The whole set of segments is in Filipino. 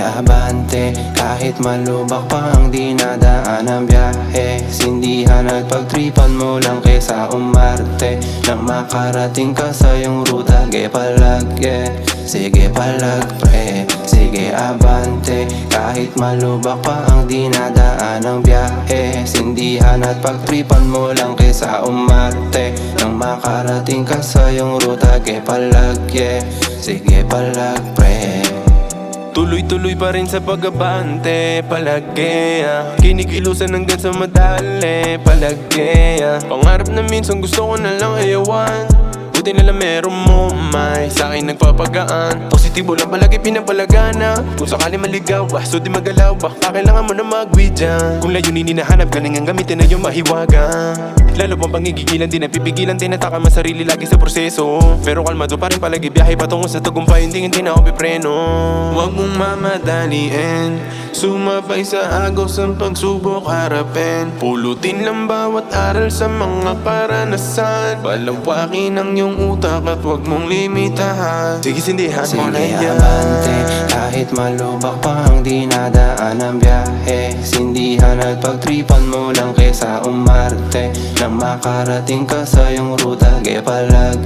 abante, kahit malubak pa ang dinadaan ng biyahe. Sindihan at pagtripan mo lang kesa umarte. Nang makarating ka sa iyong ruta, ge palag, sige palag pre, sige abante, kahit malubak pa ang dinadaan ng biyahe. Sindihan at pagtripan mo lang kesa umarte. Nang makarating ka sa iyong ruta, ge palag, sige palag pre. Tuloy-tuloy pa rin sa pag-abante, palagi kinikilusan hanggang sa madali, palagi pangarap na minsan gusto ko na lang ayawan. Buti na lang meron mo, may sa'kin nagpapagaan. Positibo lang palagi pinapalagana. Kung sakali maligaw, so di magalaw. Baka kailangan mo na mag-weed dyan. Kung layunin hinahanap, galing ang gamitin na yung mahiwaga. Lalo pang pangigigilan, di napipigilan, tinataka man sarili lagi sa proseso. Pero kalmado pa rin palagi, biyahe patungo sa tagumpay, hindi na ako pipreno. Huwag mong mamadaliin, sumabay sa agos ang pagsubok harapin. Pulutin lang bawat aral sa mga karanasan. Palawakin ang iyong utak at huwag mong limitahan. Sige, sindihan mo na yan. Abante, kahit malubak pa ang dinadaan ng biyahe. Sindihan at pagtripan mo lang kesa umarte. Nang makarating ka sa iyong ruta, ge palag,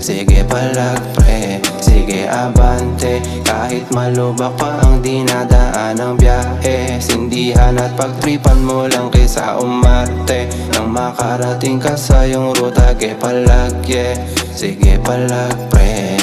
sige palag pre, sige abante, kahit malubak pa ang dinadaan ng biyahe. Sindihan at pagtripan mo lang kesa umarte. Nang makarating ka sa iyong ruta, ge palag, sige palag pre.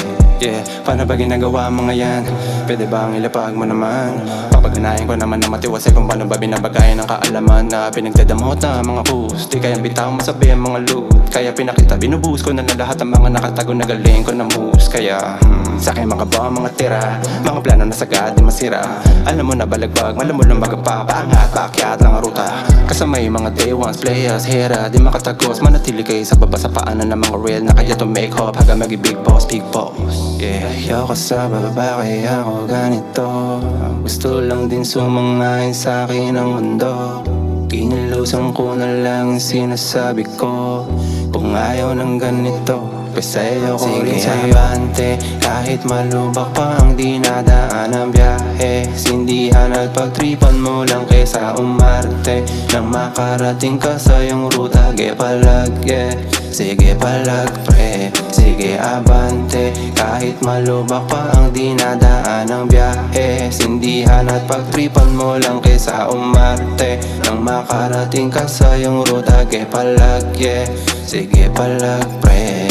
Paano ba ginagawa ang mga yan? Pwede ba ang ilapag mo naman? Papaganahin ko naman na matiwasay kung paano ba binabagayan ng kaalaman na pinagdadamot na mga post. Di kaya bitaw masabi ang mga loot. Kaya pinakita, binubuhos ko na lahat ang mga nakatago na galing ko na moves. Kaya sa akin mga ba mga tira, mga plano na sagad di masira. Alam mo na balagbag, malam mo lang magapa, paangat, paakyat lang ang ruta. Kasama yung mga day ones, players, hera, di makatagos. Manatili kayo sa baba sa paanan ng mga real na kaya to make up hanggang magi big boss, big boss. Ayoko sa bababa kaya ako ganito. Gusto lang din sumangain sa akin ang mundo. Kinilusan ko na lang sinasabi ko. Kung ayaw ng ganito, pues ayaw ko rin sa'yo. Abante, kahit malubak pa ang dinadaan ng biyahe. Sindihan at pagtripan mo lang kesa umarte. Nang makarating ka sa iyong ruta, ge palag, sige palag pre, sige abante, kahit malubak pa ang dinadaan ng biyahe. Sindihan at pagtripan mo lang kesa umarte. Nang makarating ka sa iyong ruta, ge palag, sige palag pre.